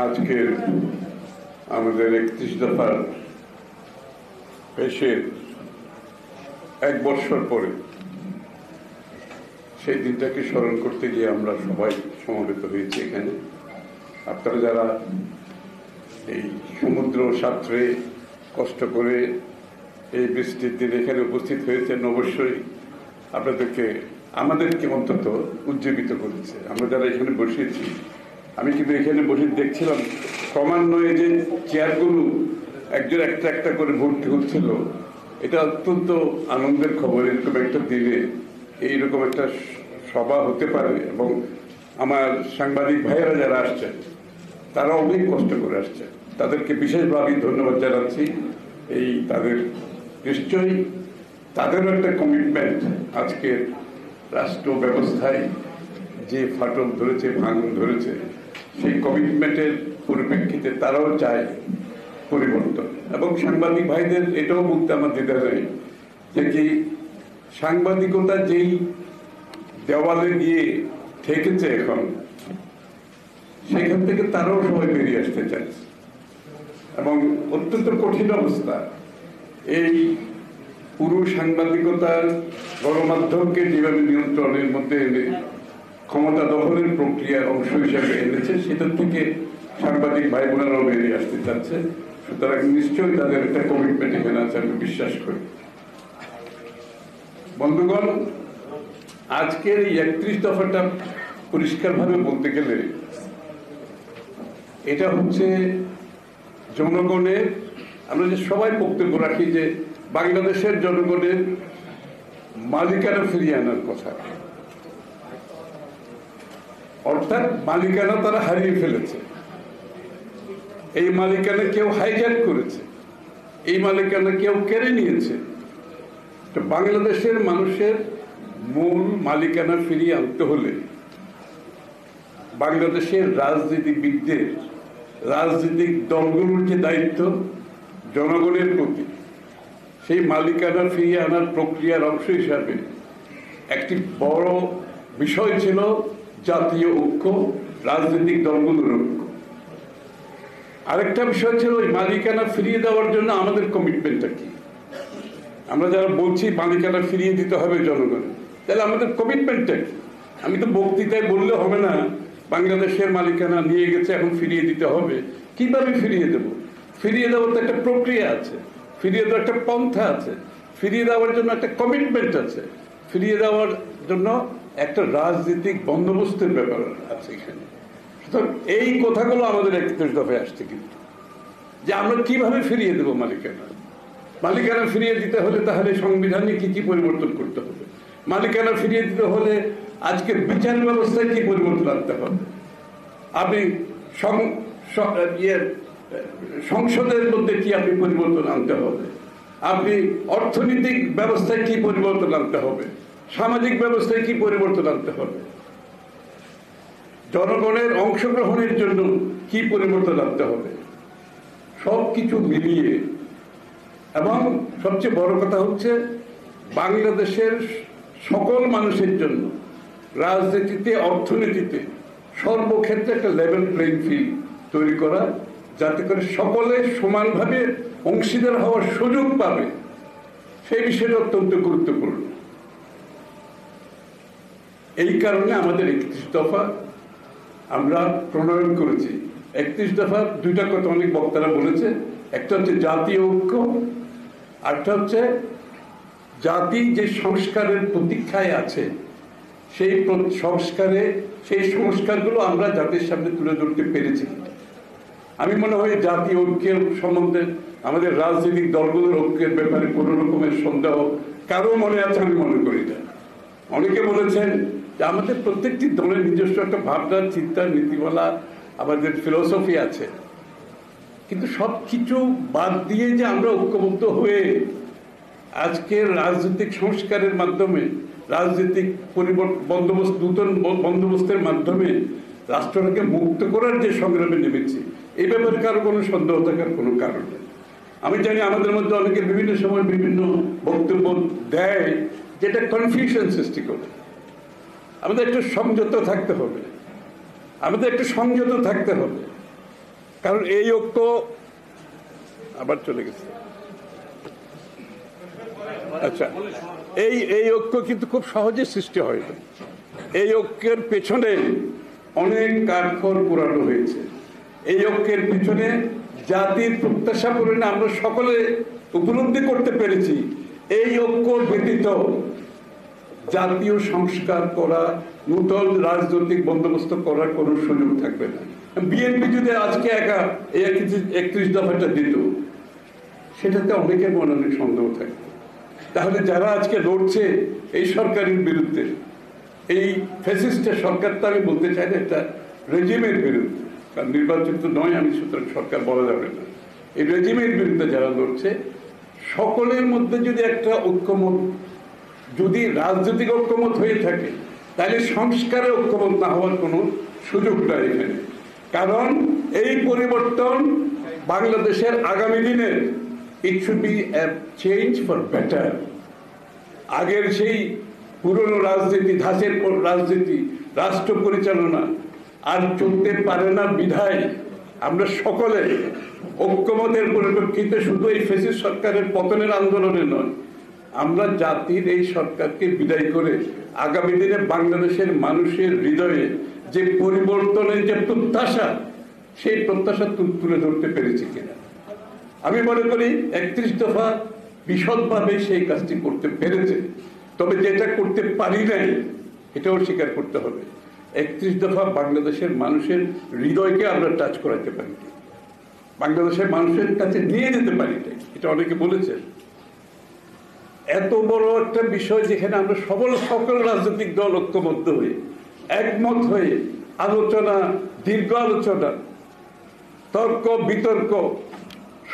আজকের আমাদের 31 দফার পেশের 1 বছর পরে সেই দিনটাকে স্মরণ করতে গিয়ে আমরা সবাই সমবেত হয়েছি এখানে। আপনারা যারা এই সমুদ্র সাঁতরে কষ্ট করে এই বৃষ্টির দিন এখানে উপস্থিত হয়েছেন, অবশ্যই আমাদেরকে অন্তত উজ্জীবিত করেছে। আমরা যারা এখানে বসেছি, আমি কিন্তু এখানে বসে দেখছিলাম ক্রমান্বয়ে যে চেয়ারগুলো একজন একটা একটা করে ভর্তি হচ্ছিল। এটা অত্যন্ত আনন্দের খবর। এরকম একটা দিনে এইরকম একটা সভা হতে পারে, এবং আমার সাংবাদিক ভাইয়েরা যারা আসছেন তারা অনেক কষ্ট করে আসছেন, তাদেরকে বিশেষভাবে ধন্যবাদ জানাচ্ছি। তাদের নিশ্চয়ই তাদেরও একটা কমিটমেন্ট, আজকের রাষ্ট্র ব্যবস্থায় যে ফাটল ধরেছে, ভাঙন ধরেছে, সেই কমিটমেন্টের পরিপ্রেক্ষিতে তারাও চায় পরিবর্তন। এবং সাংবাদিক ভাইদের এটাও বলতে আমার দ্বিধা নেই যে কি সাংবাদিকতা যেই দেওয়ালে গিয়ে ঠেকেছে এখন, সেখান থেকে তারাও সবাই বেরিয়ে আসতে চাইছে। এবং অত্যন্ত কঠিন অবস্থা। এই পুরো সাংবাদিকতার গণমাধ্যমকে যেভাবে নিয়ন্ত্রণের মধ্যে এনে ক্ষমতা দখলের প্রক্রিয়ার অংশ হিসাবে এনেছে, সেটার থেকে সাংবাদিক ভাই বোনেরাও বেরিয়ে আসতে চাচ্ছে। সুতরাং নিশ্চয়ই তাদের একটা কমিটমেন্ট এখানে আছে, আমি বিশ্বাস করি। বন্ধুগণ, আজকের এই 31 দফাটা পরিষ্কারভাবে বলতে গেলে এটা হচ্ছে জনগণের, আমরা যে সবাই বক্তব্য রাখি যে বাংলাদেশের জনগণের মালিকানা ফিরিয়ে আনার কথা, অর্থাৎ মালিকানা তারা হারিয়ে ফেলেছে। এই মালিকানা কেউ হাইজ্যাক করেছে, এই মালিকানা কেউ কেড়ে নিয়েছে। তো বাংলাদেশের মানুষের মূল মালিকানা ফিরিয়ে আনতে হলে বাংলাদেশের রাজনীতিবিদদের, রাজনৈতিক দলগুলোর যে দায়িত্ব জনগণের প্রতি, সেই মালিকানা ফিরিয়ে আনার প্রক্রিয়ার অংশ হিসাবে একটি বড় বিষয় ছিল জাতীয় ঐক্য, রাজনৈতিক দলগুলোর ঐক্য। আরেকটা বিষয় ছিল ওই মালিকানা ফিরিয়ে দেওয়ার জন্য আমাদের কমিটমেন্টটা কি। আমরা যারা বলছি মালিকানা ফিরিয়ে দিতে হবে জনগণ, তাহলে আমাদের কমিটমেন্টটা কি? আমি তো বক্তৃতায় বললে হবে না বাংলাদেশের মালিকানা নিয়ে গেছে, এখন ফিরিয়ে দিতে হবে। কিভাবে ফিরিয়ে দেব? ফিরিয়ে দেওয়ার তো একটা প্রক্রিয়া আছে, ফিরিয়ে দেওয়ার একটা পন্থা আছে, ফিরিয়ে দেওয়ার জন্য একটা কমিটমেন্ট আছে, ফিরিয়ে দেওয়ার জন্য একটা রাজনৈতিক বন্দোবস্তের ব্যাপার আছে এখানে। সুতরাং এই কথাগুলো আমাদের 31 দফায় আসছে, কিন্তু যে আমরা কিভাবে ফিরিয়ে দেব মালিকানা। মালিকানা ফিরিয়ে দিতে হলে তাহলে সংবিধানে কি কি পরিবর্তন করতে হবে, মালিকানা ফিরিয়ে দিতে হলে আজকে বিচার ব্যবস্থায় কি পরিবর্তন আনতে হবে, আপনি সংসদের মধ্যে কি আপনি পরিবর্তন আনতে হবে, আপনি অর্থনৈতিক ব্যবস্থায় কি পরিবর্তন আনতে হবে, সামাজিক ব্যবস্থায় কি পরিবর্তন আনতে হবে, জনগণের অংশগ্রহণের জন্য কি পরিবর্তন আনতে হবে, সবকিছু মিলিয়ে। এবং সবচেয়ে বড় কথা হচ্ছে বাংলাদেশের সকল মানুষের জন্য রাজনীতিতে, অর্থনীতিতে, সর্বক্ষেত্রে একটা লেভেল প্লেইং ফিল্ড তৈরি করা, যাতে করে সকলে সমানভাবে অংশীদার হওয়ার সুযোগ পাবে, সেই বিষয়টা অত্যন্ত গুরুত্বপূর্ণ। এই কারণে আমাদের 31 দফা আমরা প্রণয়ন করেছি। 31 দফার দুইটা কথা অনেক বক্তারা বলেছে, একটা হচ্ছে জাতীয় ঐক্য, আরেকটা হচ্ছে জাতি যে সংস্কারের প্রতীক্ষায় আছে, সেই সংস্কারগুলো আমরা জাতির সামনে তুলে ধরতে পেরেছি। আমি মনে হয় জাতীয় ঐক্যের সম্বন্ধে আমাদের রাজনৈতিক দলগুলোর ঐক্যের ব্যাপারে কোনো রকমের সন্দেহ কারো মনে আছে আমি মনে করি না। অনেকে বলেছেন যে আমাদের প্রত্যেকটি দলের নিজস্ব একটা ভাবনা, চিন্তা, নীতিমালা, আমাদের ফিলোসফি আছে, কিন্তু সব কিছু বাদ দিয়ে যে আমরা ঐক্যবদ্ধ হয়ে আজকের রাজনৈতিক সংস্কারের মাধ্যমে, রাজনৈতিক বন্দোবস্ত, নূতন বন্দোবস্তের মাধ্যমে রাষ্ট্রটাকে মুক্ত করার যে সংগ্রামে নেমেছি, এই ব্যাপারে কারো কোনো সন্দেহ থাকার কোনো কারণ নেই। আমি জানি আমাদের মধ্যে অনেকে বিভিন্ন সময় বিভিন্ন বক্তব্য দেয়, যেটা কনফিউশন সৃষ্টি করে। আমাদের একটু সংযত থাকতে হবে, আমাদের একটু সংযত থাকতে হবে। কারণ এই ঐক্য আবার চলে গেছে। আচ্ছা, এই ঐক্য কিন্তু খুব সহজে সৃষ্টি হয় না। এই ঐক্যের পেছনে অনেক কাঠখড় পোড়ানো হয়েছে। এই ঐক্যের পেছনে জাতির প্রত্যাশা পূরণে আমরা সকলে উপলব্ধি করতে পেরেছি এই ঐক্য ব্যতীত জাতীয় সংস্কার করা, নূতন রাজনৈতিক বন্দোবস্ত করার কোনো সুযোগ থাকবে না। বিএনপি যদি আজকে একা এই 31 দফাটা দিত, সেটাতে অনেকের মনে অনেক সন্দেহ থাকে। তাহলে যারা আজকে লড়ছে এই সরকারের বিরুদ্ধে, এই ফ্যাসিস্টের সরকার, তো আমি বলতে চাই না এটা রেজিমের বিরুদ্ধে, কারণ নির্বাচিত নয় আমি, সুতরাং সরকার বলা যাবে না, এই রেজিমের বিরুদ্ধে যারা লড়ছে, সকলের মধ্যে যদি একটা ঐক্যমত, যদি রাজনৈতিক ঐক্যমত হয়ে থাকে, তাহলে সংস্কারে ঐক্যমত না হওয়ার কোনো সুযোগ নাই এখানে। কারণ এই পরিবর্তন বাংলাদেশের আগামী দিনের, it should B A change for better. আগের সেই পুরনো রাজনীতি, ধাঁচের রাজনীতি, রাষ্ট্র পরিচালনা আর চলতে পারে না বিধায় আমরা সকলে ঐক্যমতের পরিপ্রেক্ষিতে শুধু এই ফ্যাসিস্ট সরকারের পতনের আন্দোলনে নয়, আমরা জাতির এই সরকারকে বিদায় করে আগামী দিনে বাংলাদেশের মানুষের হৃদয়ে যে পরিবর্তনের যে প্রত্যাশা, সেই প্রত্যাশা তুলে ধরতে পেরেছি কিনা। আমি মনে করি 31 দফা বিশদভাবে সেই কাজটি করতে পেরেছে। তবে যেটা করতে পারি নাই, এটাও স্বীকার করতে হবে, 31 দফা বাংলাদেশের মানুষের হৃদয়কে আমরা টাচ করাতে পারি, বাংলাদেশের মানুষের কাছে নিয়ে যেতে পারি নাই। এটা অনেকে বলেছেন। এত বড় একটা বিষয় যেখানে আমরা সকল রাজনৈতিক দল ঐক্যবদ্ধ হয়ে, একমত হয়ে আলোচনা, দীর্ঘ আলোচনা, তর্ক বিতর্ক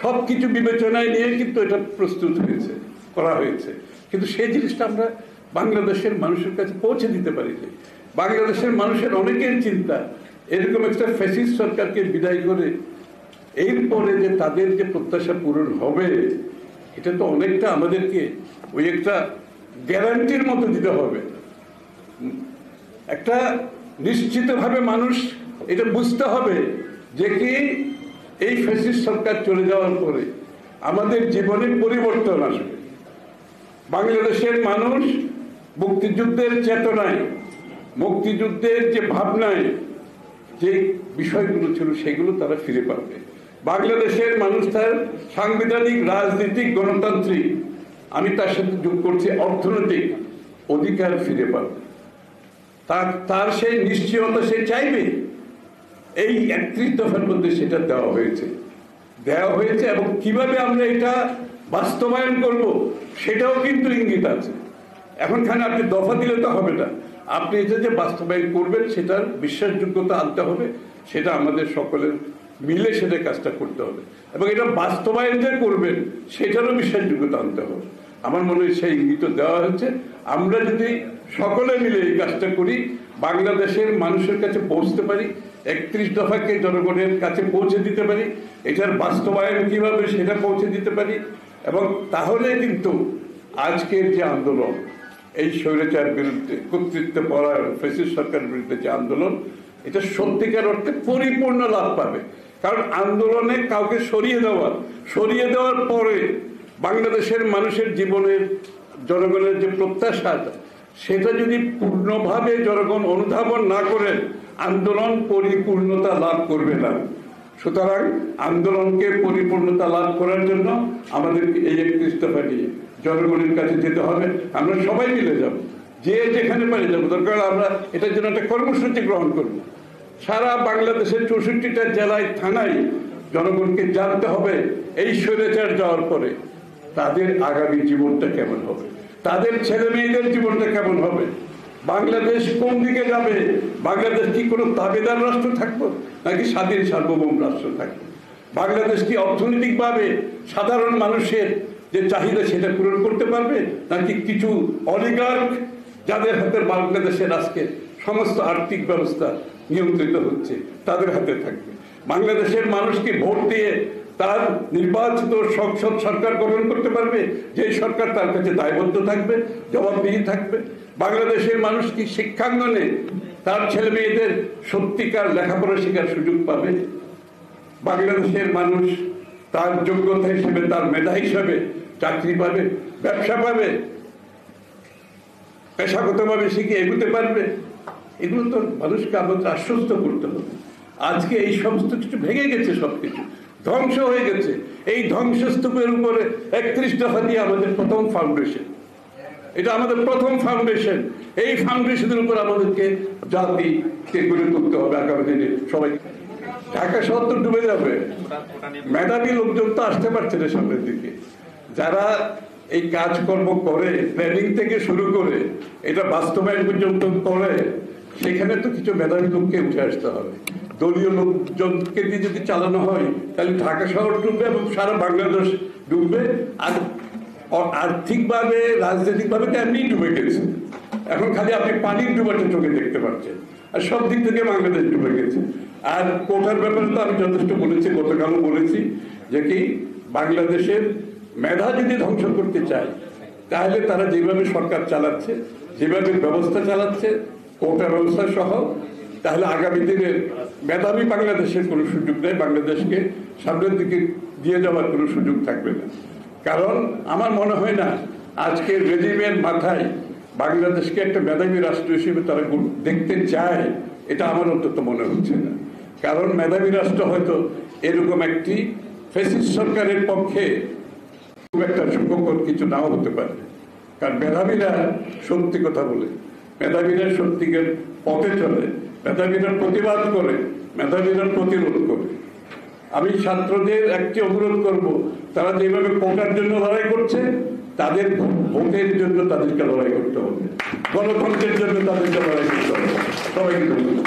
সবকিছু বিবেচনায় নিয়ে কিন্তু এটা প্রস্তুত হয়েছে, করা হয়েছে। কিন্তু সেই জিনিসটা আমরা বাংলাদেশের মানুষের কাছে পৌঁছে দিতে পারি না। বাংলাদেশের মানুষের অনেকের চিন্তা, এরকম একটা ফ্যাসিস্ট সরকারকে বিদায় করে এরপরে যে তাদের যে প্রত্যাশা পূরণ হবে, এটা তো অনেকটা আমাদেরকে ওই একটা গ্যারান্টির মতো দিতে হবে। একটা নিশ্চিতভাবে মানুষ এটা বুঝতে হবে যে কি এই ফ্যাসিস্ট সরকার চলে যাওয়ার পরে আমাদের জীবনে পরিবর্তন আসবে। বাংলাদেশের মানুষ মুক্তিযুদ্ধের চেতনায়, মুক্তিযুদ্ধের যে ভাবনায় যে বিষয়গুলো ছিল সেগুলো তারা ফিরে পাবে। বাংলাদেশের মানুষ তার সাংবিধানিক, রাজনীতিক, গণতান্ত্রিক, আমি তার সাথে যোগ করছি অর্থনৈতিক অধিকার ফিরে পাবে। তার সেই নিশ্চয়তা সে চাইবে। এই 31 দফার মধ্যে সেটা দেওয়া হয়েছে এবং কিভাবে আমরা এটা বাস্তবায়ন করব সেটাও কিন্তু ইঙ্গিত আছে। এখনখানে আপনি দফা দিলে তো হবে না, আপনি এটা যে বাস্তবায়ন করবেন সেটার বিশ্বাসযোগ্যতা আনতে হবে, সেটা আমাদের সকলের মিলে সেটা কাজটা করতে হবে এবং এটা বাস্তবায়ন যে করবেন সেটারও বিশ্বাসযোগ্যতা আনতে হবে। আমার মনে হয় সেই ইঙ্গিত দেওয়া হচ্ছে। আমরা যদি সকলে মিলে এই কাজটা করি, বাংলাদেশের মানুষের কাছে পৌঁছতে পারি, 31 দফাকে জনগণের কাছে পৌঁছে দিতে পারি, এটার বাস্তবায়ন কিভাবে সেটা পৌঁছে দিতে পারি, এবং তাহলে কিন্তু আজকের যে আন্দোলন, এই স্বৈরাচার বিরুদ্ধে, কর্তৃত্ব পরায়ণ ফ্যাসিস্ট সরকারের বিরুদ্ধে যে আন্দোলন, এটা সত্যিকার অর্থে পরিপূর্ণ লাভ পাবে। কারণ আন্দোলনে কাউকে সরিয়ে দেওয়ার পরে বাংলাদেশের মানুষের জীবনের, জনগণের যে প্রত্যাশা, সেটা যদি পূর্ণভাবে জনগণ অনুধাবন না করেন, আন্দোলন পরিপূর্ণতা লাভ করবে না। সুতরাং আন্দোলনকে পরিপূর্ণতা লাভ করার জন্য আমাদের এই 31 দফা নিয়ে জনগণের কাছে যেতে হবে। আমরা সবাই মিলে যাব, যে যেখানে পারি যাবো, দরকার আমরা এটার জন্য একটা কর্মসূচি গ্রহণ করব। সারা বাংলাদেশের 64টা জেলায়, থানায় জনগণকে জানতে হবে এই স্বৈরাচার যাওয়ার পরে তাদের আগামী জীবনটা কেমন হবে, তাদের ছেলে মেয়েদের জীবনটা কেমন হবে, বাংলাদেশ কোন দিকে যাবে, বাংলাদেশ কি কোনো তাবেদার রাষ্ট্র থাকবো নাকি স্বাধীন সার্বভৌম রাষ্ট্র থাকবে, বাংলাদেশ কি অর্থনৈতিকভাবে সাধারণ মানুষের যে চাহিদা সেটা পূরণ করতে পারবে নাকি কিছু অলিগার্ক যাদের হাতে বাংলাদেশের আজকে সমস্ত আর্থিক ব্যবস্থা নিয়ন্ত্রিত হচ্ছে তাদের হাতে থাকবে। বাংলাদেশের মানুষ কি ভোট দিয়ে তার নির্বাচিত সংসদ সরকার গঠন করতে পারবে, যে সরকার তার কাছে দায়বদ্ধ থাকবে, জবাবদিহি থাকবে। বাংলাদেশের মানুষ কি শিক্ষাঙ্গনে তার ছেলে মেয়েদের সত্যিকার লেখাপড়া শেখার সুযোগ পাবে? বাংলাদেশের মানুষ তার যোগ্যতা হিসেবে, তার মেধা হিসেবে চাকরি পাবে, ব্যবসা পাবে, পেশাগতভাবে শিখে এগোতে পারবে। এগুলো তো মানুষকে আমাদের আশ্বস্ত করতে হবে। আজকে এই সমস্ত কিছু ভেঙে গেছে, সবকিছু ধ্বংস হয়ে গেছে। এই ধ্বংসস্তূপের উপরে 31 দফা দিয়ে আমাদের প্রথম ফাউন্ডেশন, এটা আমাদের প্রথম ফাউন্ডেশন। এই ফাউন্ডেশনের উপর আমাদেরকে জাতিকে গড়ে তুলতে হবে আগামী দিনে। সবাই ঢাকা শহর তো ডুবে যাবে, মেধাবী লোকজন তো আসতে পারছে না সামনের দিকে। যারা এই কাজকর্ম করে, প্ল্যানিং থেকে শুরু করে এটা বাস্তবায়ন পর্যন্ত করে, সেখানে তো কিছু মেধাবী লোককে উঠে আসতে হবে। দলীয় লোকজনকে দিয়ে যদি চালানো হয় তাহলে ঢাকা শহর ডুববে এবং সারা বাংলাদেশ ডুববে। আর আর্থিকভাবে, রাজনৈতিকভাবে তো এমনি ডুবে গেছে। এখন খালি আপনি পানির ডুবাটা চোখে দেখতে পাচ্ছেন, আর সব দিক থেকে বাংলাদেশ ডুবে গেছে। আর কোটার ব্যাপারে তো আমি যথেষ্ট বলেছি, গতকালও বলেছি যে কি বাংলাদেশের মেধা যদি ধ্বংস করতে চায় তাহলে তারা যেভাবে সরকার চালাচ্ছে, যেভাবে ব্যবস্থা চালাচ্ছে, কোটা ব্যবস্থা সহ, তাহলে আগামী দিনের মেধাবী বাংলাদেশের কোনো সুযোগ নেই, বাংলাদেশকে সামনের দিকে দিয়ে যাওয়ার কোনো সুযোগ থাকবে না। কারণ আমার মনে হয় না আজকের রেজিমের মাথায় বাংলাদেশকে একটা মেধাবী রাষ্ট্র হিসেবে তারা দেখতে চায়, এটা আমার অন্তত মনে হচ্ছে না। কারণ মেধাবী রাষ্ট্র হয়তো এরকম একটি ফ্যাসিস্ট সরকারের পক্ষে খুব একটা সুখকর কিছু নাও হতে পারে। কারণ মেধাবীরা সত্যি কথা বলে, মেধাবীরা সত্যিকার পথে চলে, মেধাবীরা প্রতিবাদ করে, মেধাবীরা প্রতিরোধ করে। আমি ছাত্রদের একটি অনুরোধ করব, তারা যেভাবে কোটার জন্য লড়াই করছে, তাদের ভোটের জন্য তাদেরকে লড়াই করতে হবে, গণতন্ত্রের জন্য তাদেরকে লড়াই করতে হবে। সবাইকে ধন্যবাদ।